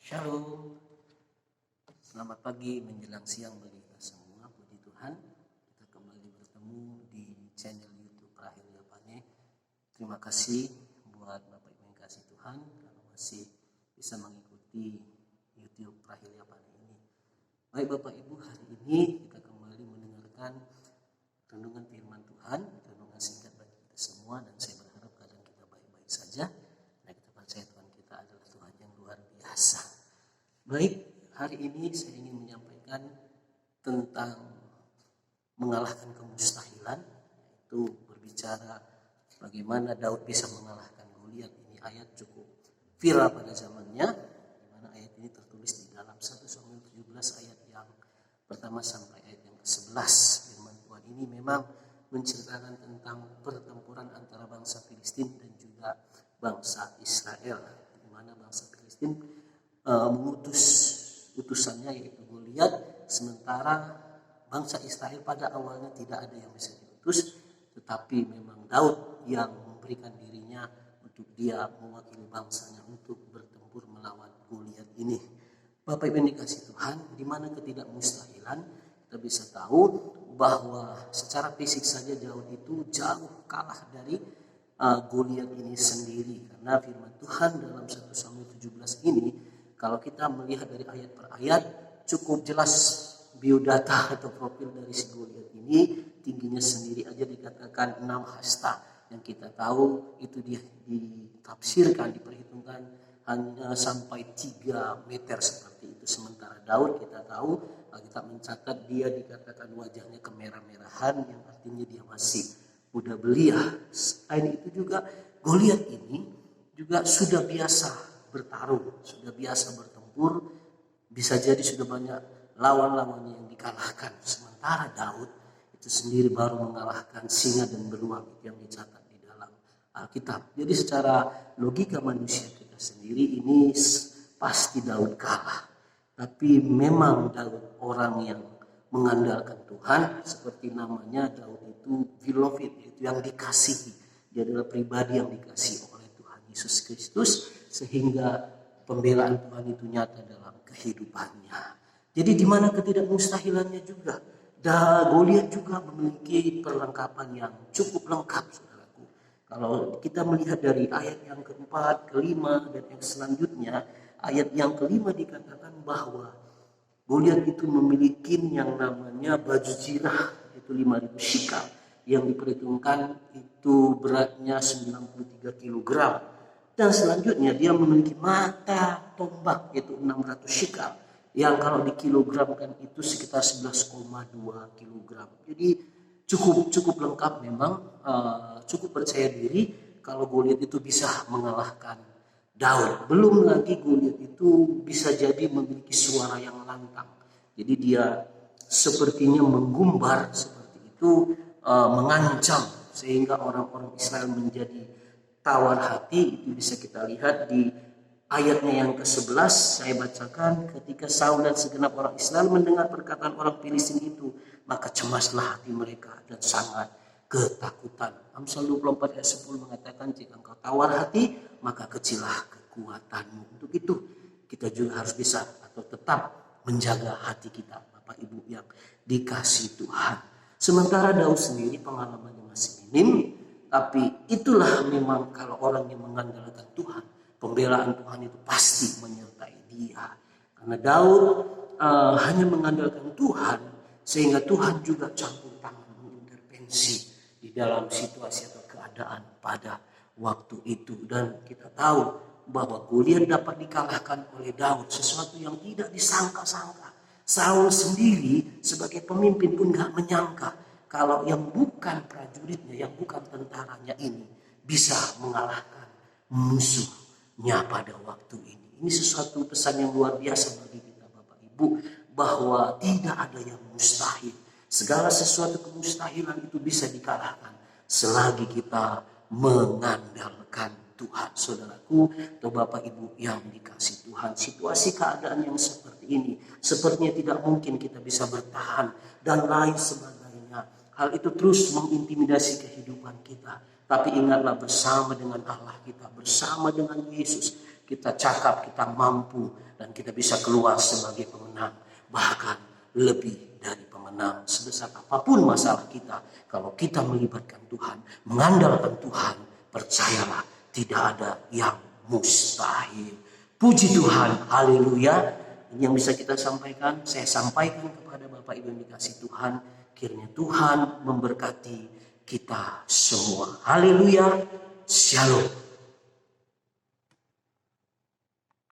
Shalom, selamat pagi menjelang siang bagi kita semua. Puji Tuhan, kita kembali bertemu di channel YouTube Prahelia Pane. Terima kasih buat Bapak Ibu yang kasih Tuhan kalau masih bisa mengikuti YouTube Prahelia Pane ini. Baik Bapak Ibu, hari ini kita kembali mendengarkan renungan firman Tuhan, renungan singkat bagi kita semua, dan saya berharap keadaan kita baik-baik saja. Nah, kita percaya Tuhan kita adalah Tuhan yang luar biasa. Baik, hari ini saya ingin menyampaikan tentang mengalahkan kemustahilan, yaitu berbicara bagaimana Daud bisa mengalahkan Goliat. Ini ayat cukup viral pada zamannya, di mana ayat ini tertulis di dalam 1 Samuel 17 ayat yang pertama sampai ayat yang ke-11. Firman Tuhan ini memang menceritakan tentang pertempuran antara bangsa Filistin dan juga bangsa Israel, di mana bangsa Filistin mengutus utusannya yaitu Goliat, sementara bangsa Israel pada awalnya tidak ada yang bisa diutus, tetapi memang Daud yang memberikan dirinya untuk dia mewakili bangsanya untuk bertempur melawan Goliat ini. Bapak Ibu yang dikasih Tuhan, di mana ketidakmustahilan kita bisa tahu bahwa secara fisik saja Daud itu jauh kalah dari Goliat ini sendiri, karena firman Tuhan dalam 1 Samuel 17 ini kalau kita melihat dari ayat per ayat cukup jelas biodata atau profil dari si Goliat ini. Tingginya sendiri aja dikatakan 6 hasta, yang kita tahu itu ditafsirkan, diperhitungkan hanya sampai 3 meter seperti itu. Sementara Daud kita tahu, kita mencatat dia dikatakan wajahnya kemerah-merahan, yang artinya dia masih muda belia. Selain itu juga Goliat ini juga sudah biasa bertarung, sudah biasa bertempur, bisa jadi sudah banyak lawan-lawannya yang dikalahkan. Sementara Daud itu sendiri baru mengalahkan singa dan beruang yang dicatat di dalam Alkitab. Jadi secara logika manusia kita sendiri ini pasti Daud kalah. Tapi memang Daud orang yang mengandalkan Tuhan, seperti namanya Daud itu beloved, itu yang dikasihi. Dia adalah pribadi yang dikasihi oleh Tuhan Yesus Kristus, sehingga pembelaan Tuhan itu nyata dalam kehidupannya. Jadi di mana ketidakmustahilannya juga, Goliat juga memiliki perlengkapan yang cukup lengkap, saudaraku. Kalau kita melihat dari ayat yang keempat, kelima, dan yang selanjutnya, ayat yang kelima dikatakan bahwa Goliat itu memiliki yang namanya baju zirah, itu 5.000 shikal, yang diperhitungkan itu beratnya 93 kg. Dan selanjutnya dia memiliki mata tombak, yaitu 600 shikal, yang kalau dikilogramkan itu sekitar 11,2 kg. Jadi cukup lengkap memang, cukup percaya diri kalau Goliat itu bisa mengalahkan Daud. Belum lagi Goliat itu bisa jadi memiliki suara yang lantang. Jadi dia sepertinya menggumbar seperti itu, mengancam, sehingga orang-orang Israel menjadi tawar hati. Itu bisa kita lihat di ayatnya yang ke-11. Saya bacakan, ketika Saul dan segenap orang Israel mendengar perkataan orang Filistin itu, maka cemaslah hati mereka dan sangat ketakutan. Amsal 24 ayat 10 mengatakan, jika engkau tawar hati, maka kecillah kekuatanmu. Untuk itu kita juga harus bisa atau tetap menjaga hati kita, Bapak Ibu yang dikasih Tuhan. Sementara Daud sendiri pengalamannya masih minim, tapi itulah memang kalau orang yang mengandalkan Tuhan, pembelaan Tuhan itu pasti menyertai dia. Karena Daud hanya mengandalkan Tuhan, sehingga Tuhan juga campur tangan mengintervensi di dalam situasi atau keadaan pada waktu itu. Dan kita tahu bahwa Goliat dapat dikalahkan oleh Daud, sesuatu yang tidak disangka-sangka. Saul sendiri sebagai pemimpin pun gak menyangka kalau yang bukan prajuritnya, yang bukan tentaranya ini bisa mengalahkan musuhnya pada waktu ini. Ini sesuatu pesan yang luar biasa bagi kita Bapak Ibu, bahwa tidak ada yang mustahil. Segala sesuatu kemustahilan itu bisa dikalahkan selagi kita mengandalkan Tuhan. Saudaraku atau Bapak Ibu yang dikasih Tuhan, situasi keadaan yang seperti ini sepertinya tidak mungkin kita bisa bertahan dan lain sebagainya. Hal itu terus mengintimidasi kehidupan kita. Tapi ingatlah, bersama dengan Allah kita, bersama dengan Yesus, kita cakap, kita mampu, dan kita bisa keluar sebagai pemenang. Bahkan lebih dari pemenang. Sebesar apapun masalah kita, kalau kita melibatkan Tuhan, mengandalkan Tuhan, percayalah tidak ada yang mustahil. Puji Tuhan, haleluya. Ini yang bisa kita sampaikan. Saya sampaikan kepada Bapak Ibu yang dikasih Tuhan. Kiranya Tuhan memberkati kita semua. Haleluya. Shalom.